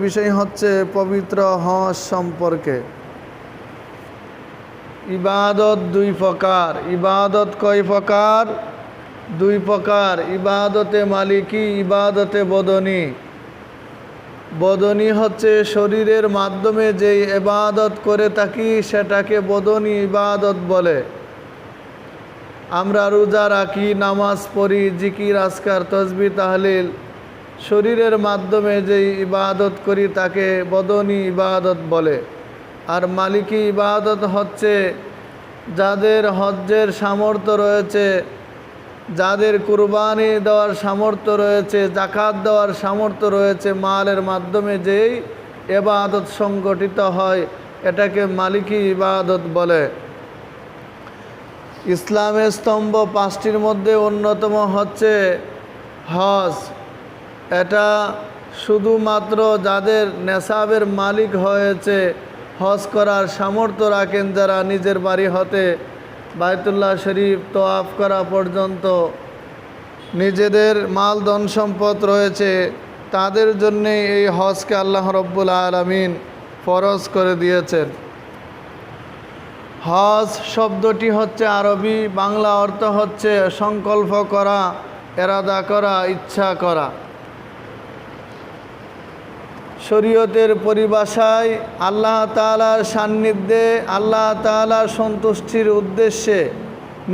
বিষয় হচ্ছে পবিত্র হজ সম্পর্কে। ইবাদত দুই প্রকার। ইবাদত কয় প্রকার? দুই প্রকার। ইবাদতে মালিকি, ইবাদতে বদনী। বদনী হচ্ছে শরীরের মাধ্যমে যেই ইবাদত করে থাকি সেটাকে বদনী ইবাদত বলে। আমরা রোজা রাখি, নামাজ পড়ি, জিকির আজকার তসবিহ তাহলিল, শরীরের মাধ্যমে যেই ইবাদত করি তাকে বদনী ইবাদত বলে। আর মালিকি ইবাদত হচ্ছে যাদের হজ্জের সামর্থ্য রয়েছে, যাদের কুরবানি দেওয়ার সামর্থ্য রয়েছে, জাকাত দেওয়ার সামর্থ্য রয়েছে, মালের মাধ্যমে যেই ইবাদত সংগঠিত হয় এটাকে মালিকি ইবাদত বলে। ইসলামের স্তম্ভ পাঁচটির মধ্যে অন্যতম হচ্ছে হজ। এটা শুধুমাত্র যাদের নেশাবের মালিক হয়েছে, হজ করার সামর্থ্য রাখেন, যারা নিজের বাড়ি হতে বাইতুল্লাহ শরীফ তওয়াফ করা পর্যন্ত নিজেদের মাল ধন সম্পদ রয়েছে, তাদের জন্যে এই হজকে আল্লাহ রব্বুল আলামিন ফরজ করে দিয়েছেন। হজ শব্দটি হচ্ছে আরবি, বাংলা অর্থ হচ্ছে সংকল্প করা, এরাদা করা, ইচ্ছা করা। শরীয়তের পরিভাষায় আল্লাহ তাআলার সান্নিধ্যে, আল্লাহ তাআলার সন্তুষ্টির উদ্দেশ্যে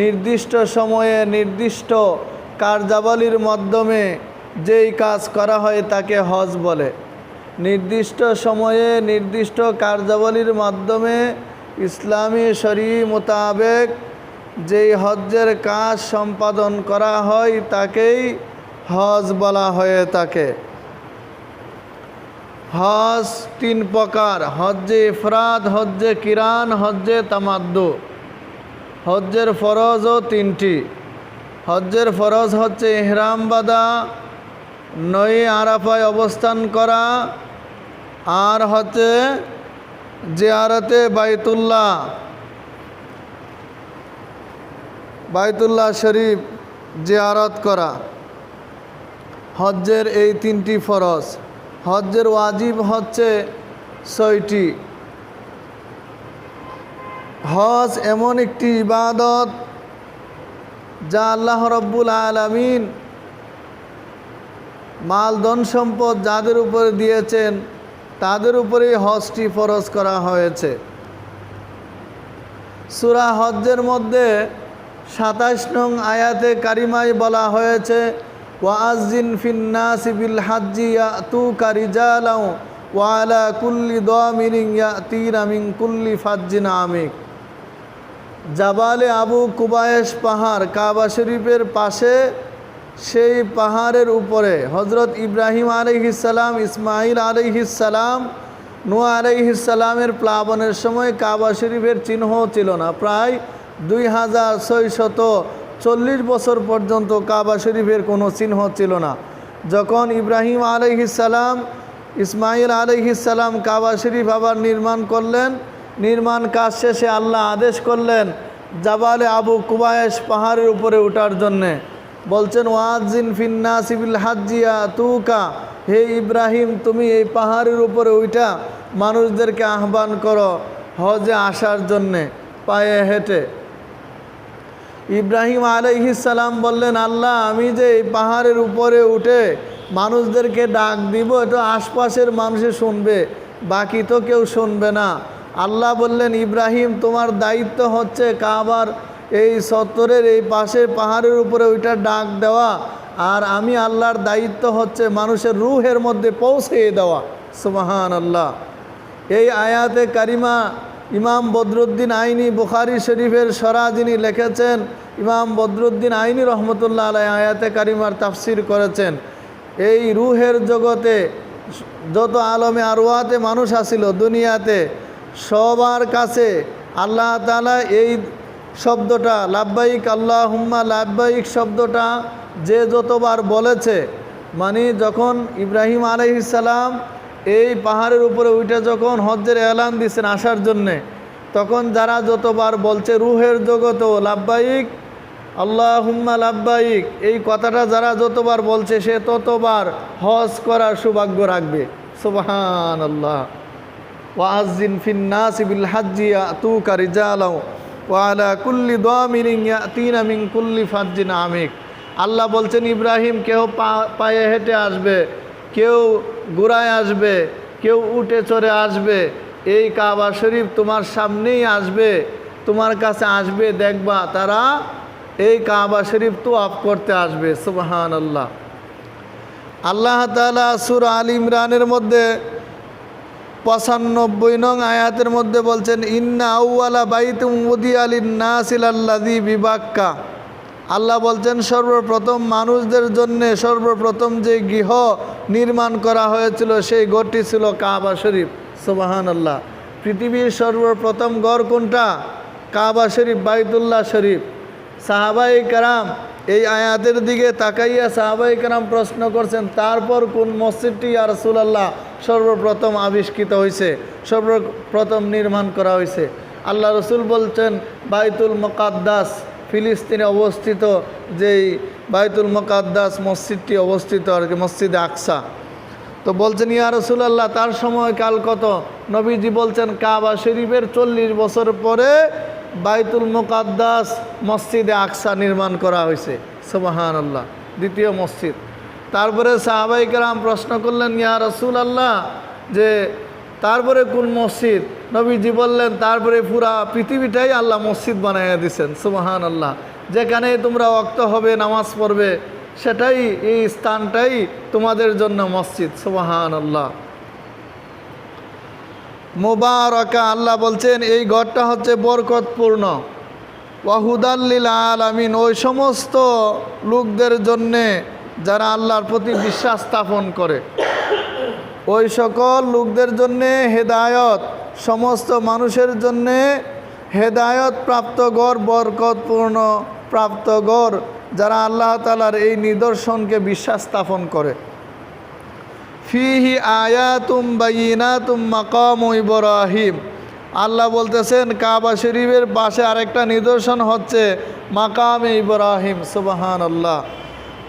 নির্দিষ্ট সময়ে নির্দিষ্ট কার্যাবলীর মাধ্যমে যেই কাজ করা হয় তাকে হজ বলে। নির্দিষ্ট সময়ে নির্দিষ্ট কার্যাবলীর মাধ্যমে ইসলামী শরীয়ত মোতাবেক যেই হজ্জের কাজ সম্পাদন করা হয় তাকেই হজ বলা হয়ে থাকে। হজ তিন প্রকার: হজ্জে ইফরাদ, হজ্জে কিরান, হজ্জে তামাদ্দু। হজ্জের ফরজও তিনটি। হজ্জের ফরজ হচ্ছে ইহরাম বাঁধা, নয়ে আরাফায় অবস্থান করা, আর হচ্ছে জিয়ারতে বাইতুল্লাহ শরীফ জিয়ারত করা। হজ্জের এই তিনটি ফরজ। হজ্জের ওয়াজিব হচ্ছে ৬টি। হজ এমন একটি ইবাদত যা আল্লাহ রব্বুল আলামিন মাল ধন সম্পদ যাদের উপরে দিয়েছেন তাদের উপরেই হজটি ফরজ করা হয়েছে। সূরা হজ্জের মধ্যে ২৭ নং আয়াতে কারিমায় বলা হয়েছে, ওয়াআযিন ফিন্নাসি বিল হাজ্জি ইয়াতুকা রিজালাও ওয়া আলা কুল্লি দামিরিন ইয়াতিনা মিন কুল্লি ফাজ্জিন আমিক। জাবালে আবু কুবায়েস পাহাড় কাবা শরীফের পাশে, সেই পাহাড়ের উপরে হজরত ইব্রাহিম আলাইহিস সালাম, ইসমাইল আলাইহিস সালাম, নূহ আলাইহিস সালামের প্লাবনের সময় কাবা শরীফের চিহ্ন ছিল না। প্রায় 2640 বছর পর্যন্ত কাবা শরীফের কোনো চিহ্ন ছিল না। যখন ইব্রাহিম আলাইহিস সালাম, ইসমাইল আলাইহিস সালাম কাবা শরীফ আবার নির্মাণ করলেন, নির্মাণ কাজ শেষে আল্লাহ আদেশ করলেন জাবালে আবু কুবায়েস পাহাড়ের উপরে ওঠার জন্যে। বলছেন, ওয়াজিন ফিন্নাসি বিল হাজ্জি ইয়াতুকা, হে ইব্রাহিম তুমি এই পাহাড়ের উপরে উঠা মানুষদেরকে আহ্বান করো হজে আসার জন্যে পায়ে হেঁটে। ইব্রাহিম আলাইহিস সালাম বললেন, আল্লাহ আমি যে এই পাহাড়ের উপরে উঠে মানুষদেরকে ডাক দিব এটা আশপাশের মানুষে শুনবে, বাকি তো কেউ শুনবে না। আল্লাহ বললেন, ইব্রাহিম তোমার দায়িত্ব হচ্ছে কাবার এই চত্বরের এই পাশে পাহাড়ের উপরে ওইটা ডাক দেওয়া, আর আমি আল্লাহর দায়িত্ব হচ্ছে মানুষের রুহের মধ্যে পৌঁছে দেওয়া। সুবহানাল্লাহ। এই আয়াতে কারিমা ইমাম বদরুদ্দিন আইনি বুখারী শরীফের শরহ যিনি লিখেছেন, ইমাম বদরুদ্দিন আইনি রহমতুল্লাহ আলাইহি আয়াতে কারিমার তাফসির করেছেন। এই রুহের জগতে যত আলমে আরওয়াতে মানুষ আসিল দুনিয়াতে, সবার কাছে আল্লাহ তাআলা এই শব্দটা লাব্বাইক আল্লাহুম্মা লাব্বাইক শব্দটা যে যতবার বলেছে, মানে যখন ইব্রাহিম আলাইহিস সালাম এই পাহাড়ের উপরে উঠে যখন হজ্জের এলান দিয়েছেন আসার জন্যে, তখন যারা যতবার বলছে রুহের জগতেও লাব্বাইক আল্লাহুম্মা লাব্বাইক এই কথাটা যারা যতবার বলছে সে ততবার হজ করার সৌভাগ্য রাখবে। সুবহানাল্লাহ। ওয়াজ্জিন ফিন নাসি বিল হাজ্জি ইয়াতুকা রিজালাও ওয়া আলা কুল্লি দামিরিন ইয়াতিনা মিন কুল্লি ফাজ্জিন আমিক। আল্লাহ বলছেন ইব্রাহিম, কেউ পায়ে হেঁটে আসবে, কেউ ঘোড়ায় আসবে, কেউ উটে চড়ে আসবে, এই কাবা শরীফ তোমার সামনেই আসবে, তোমার কাছে আসবে, দেখবা তারা এই কাবা শরীফ তওয়াফ করতে আসবে। সুবহানাল্লাহ। আল্লাহ তাআলা সূরা আল ইমরানের মধ্যে 95 নং আয়াতের মধ্যে বলছেন, ইন্না আউওয়ালা বাইতুম উদিয়া লিন-নাসি লাল্লাযী বিবাক্কা। আল্লাহ বলছেন সর্বপ্রথম মানুষদের জন্য সর্বপ্রথম যে গৃহ নির্মাণ করা হয়েছিল সেই ঘরটি ছিল কাবা শরীফ। সুবহানাল্লাহ। পৃথিবীর সর্বপ্রথম ঘর কোনটা? কাবা শরীফ, বাইতুল্লাহ শরীফ। সাহাবায়ে কেরাম এই আয়াতের দিকে তাকাইয়া সাহাবায়ে কেরাম প্রশ্ন করছেন, তারপর কোন মসজিদটি ইয়া রাসূলুল্লাহ সর্বপ্রথম আবিষ্কৃত হয়েছে, সর্বপ্রথম নির্মাণ করা হয়েছে? আল্লাহ রসুল বলছেন বাইতুল মুকাদ্দাস, ফিলিস্তিনে অবস্থিত যেই বাইতুল মুকাদ্দাস মসজিদটি অবস্থিত আর কি, মসজিদে আকসা। তো বলছেন ইয়া রাসূলুল্লাহ তার সময়কাল কত? নবীজি বলছেন কাবা শরীফের 40 বছর পরে বাইতুল মুকাদ্দাস মসজিদে আকসা নির্মাণ করা হয়েছে। সুবহানাল্লাহ, দ্বিতীয় মসজিদ। তারপরে সাহাবায়ে কেরাম প্রশ্ন করলেন ইয়া রাসূলুল্লাহ যে তারপরে কোন মসজিদ? নবীজি বললেন তারপরে পুরা পৃথিবীটাই আল্লাহ মসজিদ বানাইয়া দিয়েছেন। সুবহানাল্লাহ। যেখানে তোমরা ওয়াক্ত হবে নামাজ পড়বে সেটাই, এই স্থানটাই তোমাদের জন্য মসজিদ। সুবহানাল্লাহ। মুবারাকা, আল্লাহ বলছেন এই ঘরটা হচ্ছে বরকতপূর্ণ। ওয়াহুদাল লিল আলামিন, ওই সমস্ত লোকদের জন্যে যারা আল্লাহর প্রতি বিশ্বাস স্থাপন করে, ওই সকল লোকদের জন্যে হেদায়ত, সমস্ত মানুষের জন্যে হেদায়ত প্রাপ্ত ঘর, বরকতপূর্ণ প্রাপ্ত ঘর, যারা আল্লাহ তাআলার এই নিদর্শনকে বিশ্বাস স্থাপন করে। ফিহি আয়াতুম বাইয়িনাতুম মাকামু ইব্রাহিম। আল্লাহ বলতেছেন কাবা শরীফের পাশে আরেকটা নিদর্শন হচ্ছে মাকামে ইব্রাহিম। সুবহানাল্লাহ।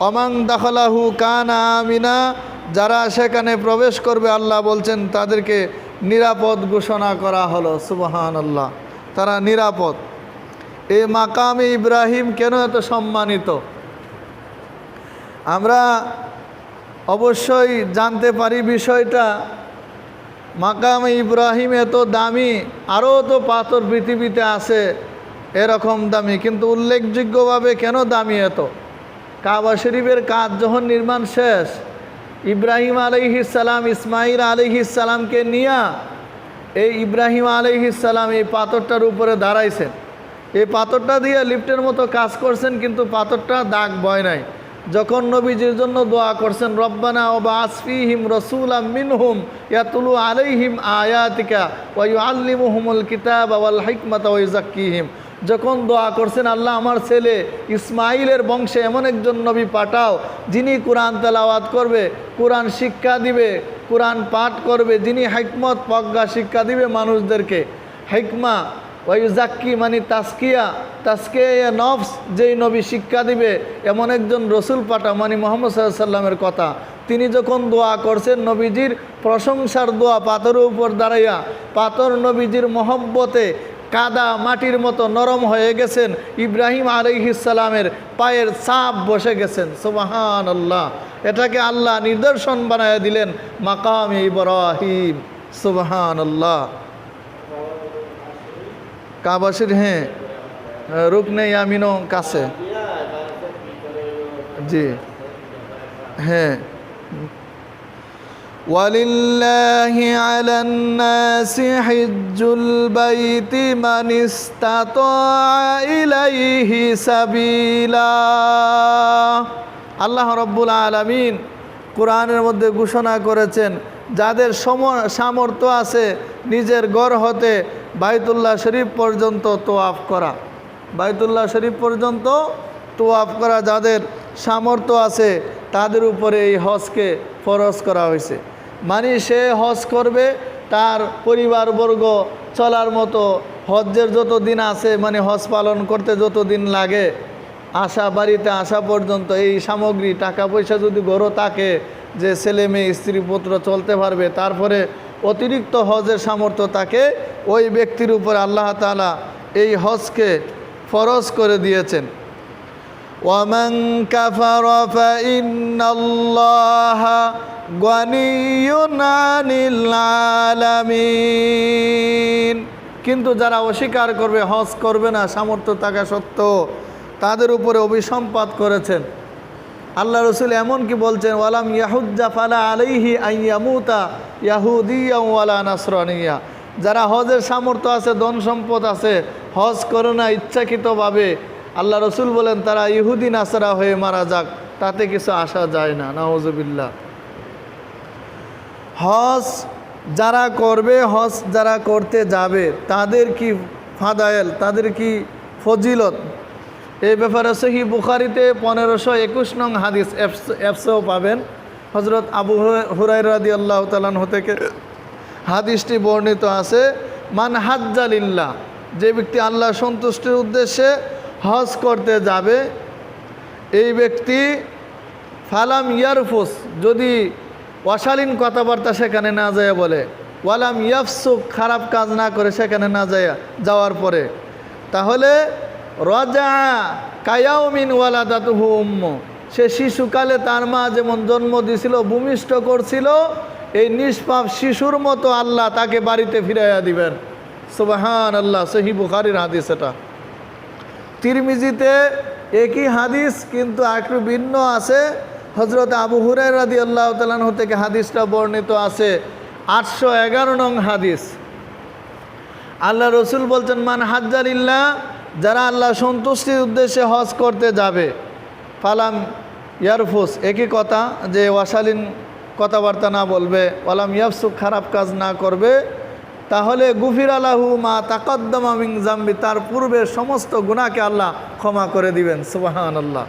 অমান দাখালাহু কানা আমিনা, যারা সেখানে প্রবেশ করবে আল্লাহ বলছেন তাদেরকে নিরাপদ ঘোষণা করা হলো। সুবহানাল্লাহ, তারা নিরাপদ। এই মাকামে ইব্রাহিম কেন এত সম্মানিত? আমরা অবশ্যই জানতে পারি বিষয়টা। মাকামে ইব্রাহিম এত দামি, আরও তো পাথর পৃথিবীতে আছে এরকম দামি, কিন্তু উল্লেখযোগ্যভাবে কেন দামি এত? কাবা শরীফের কাজ যখন নির্মাণ শেষ, ইব্রাহিম আলাইহিস সালাম ইসমাইল আলাইহিস সালামকে নিয়ে এই ইব্রাহিম আলাইহিস সালাম এই পাথরটার উপরে দাঁড়াইছেন। এই পাথরটা দিয়ে লিফটের মতো কাজ করছেন, কিন্তু পাথরটা দাগ বয় নাই। যখন নবীজির জন্য দোয়া করছেন রব্বানা ওয়াবআস ফীহিম রাসূলাম মিনহুম ইয়াতলু আলাইহিম আয়াতিকা ওয়া ইউআল্লিমুহুমুল কিতাবা ওয়াল হিকমাতা ওয়া ইউযাক্কিহিম, যখন দোয়া করছেন আল্লাহ আমার ছেলে ইসমাইলের বংশে এমন একজন নবী পাঠাও যিনি কোরআন তেলাওয়াত করবে, কোরআন শিক্ষা দিবে, কোরআন পাঠ করবে, যিনি হিকমত প্রজ্ঞা শিক্ষা দিবে মানুষদেরকে। হিকমা ওয়াইজাক্কি মানে তাসকিয়া, তাসকিয়া নফস, যেই নবী শিক্ষা দিবে এমন একজন রসুল পাঠা মানে মুহাম্মদ সাল্লাল্লাহু আলাইহি সাল্লামের কথা। তিনি যখন দোয়া করছেন নবীজির প্রশংসার দোয়া, পাথরের উপর দাঁড়াইয়া, পাথর নবীজির মহব্বতে কাদা মাটির মতো নরম হয়ে গেছেন, ইব্রাহিম আলাইহিস সালামের পায়ের ছাপ বসে গেছেন। সুবহানাল্লাহ। এটাকে আল্লাহ নিদর্শন বানায় দিলেন মাকামে ইব্রাহিম। সুবহানাল্লাহ। কাবা শরীফ, হ্যাঁ, রুকনে ইয়ামিনও কাছে, জি হ্যাঁ। ওয়ালিল্লাহি আলান নাসি হিজ্জুল বাইতি মান ইসতাতা ইলাইহি সাবিলা। আল্লাহ রাব্বুল আলামিন কোরআনের মধ্যে ঘোষণা করেছেন যাদের সামর্থ্য আছে নিজের ঘর হতে বাইতুল্লাহ শরীফ পর্যন্ত তোয়াফ করা, বাইতুল্লাহ শরীফ পর্যন্ত তোয়াফ করা যাদের সামর্থ্য আছে তাদের উপরে এই হজকে ফরজ করা হয়েছে। মানে সে হজ করবে, তার পরিবারবর্গ চলার মতো হজ্জের যত দিন আছে, মানে হজ পালন করতে যত দিন লাগে, আসা বাড়িতে আসা পর্যন্ত এই সামগ্রী টাকা পয়সা যদি গরো থাকে যে ছেলে মেয়ে স্ত্রী পুত্র চলতে পারবে, তারপরে অতিরিক্ত হজের সামর্থ্য থাকে, ওই ব্যক্তির উপর আল্লাহ তাআলা এই হজকে ফরজ করে দিয়েছেন। ওয়ামান কাফারা ফাইন্নাল্লাহা গানিয়্যুন আনিল আলামিন। কিন্তু যারা অস্বীকার করবে, হজ করবে না সামর্থ্য থাকা সত্ত্বেও, তাদের উপরে অভিসম্পাত করেছেন। আল্লাহ রসুল এমন কি বলছেন, ওয়ালাম ইয়াহুজ্জা ফালা আলাইহি আইয়ামুতা ইয়াহুদিয়া ওয়ালা নাসরানিয়া। যারা হজের সামর্থ্য আছে, ধন সম্পদ আছে, হজ করে না ইচ্ছাকৃতভাবে, আল্লাহ রসুল বলেন তারা ইহুদি নাসারা হয়ে মারা যাক, তাতে কিছু আসা যায় না। নাউজুবিল্লাহ। হজ যারা করবে, হজ যারা করতে যাবে, তাদের কি ফাদায়েল, তাদের কি ফজিলত, এই ব্যাপারে সহিহ বুখারীতে 1521 নং হাদিস এফসেও পাবেন। হযরত আবু হুরায়রা রাদিয়াল্লাহু তাআলা আনহু থেকে হাদিসটি বর্ণিত আছে, মান হাজ্জা লিল্লাহ, যে ব্যক্তি আল্লাহ সন্তুষ্টির উদ্দেশ্যে হজ করতে যাবে, এই ব্যক্তি ফালাম ইয়ারফুস, যদি অশালীন কথাবার্তা সেখানে না যায় বলে, ওয়ালাম ইয়াফসুক, খারাপ কাজ না করে সেখানে না যায় যাওয়ার পরে, তাহলে রাজা কায়াউমিন ওয়ালাদাতুহু উম্মু, সে শিশুকালে তার মা যেমন জন্ম দিয়েছিল, ভূমিষ্ঠ করছিল, এই নিষ্পাপ শিশুর মতো আল্লাহ তাকে বাড়িতে ফিরাইয়া দিবেন। সুবহানাল্লাহ। সহিহ বুখারীর হাদিস এটা। তিরমিজিতে একই হাদিস কিন্তু একটু ভিন্ন আছে। হযরত আবু হুরায়রা রাদিয়াল্লাহু তাআলা আনহু থেকে হাদিসটা বর্ণিত আছে, 811 নং হাদিস। আল্লাহ রসুল বলছেন, মান হাজ্জা লিল্লাহ, যারা আল্লাহ সন্তুষ্টির উদ্দেশ্যে হজ করতে যাবে, ফালাম ইয়ারফুস, একই কথা যে অশালীন কথাবার্তা না বলবে, ওয়ালাম ইয়াফসুক, খারাপ কাজ না করবে, তাহলে গুফির আলাহু মা তাকাদ্দামা মিন জামবি, তার পূর্বের সমস্ত গুনাহকে আল্লাহ ক্ষমা করে দিবেন। সুবহানাল্লাহ।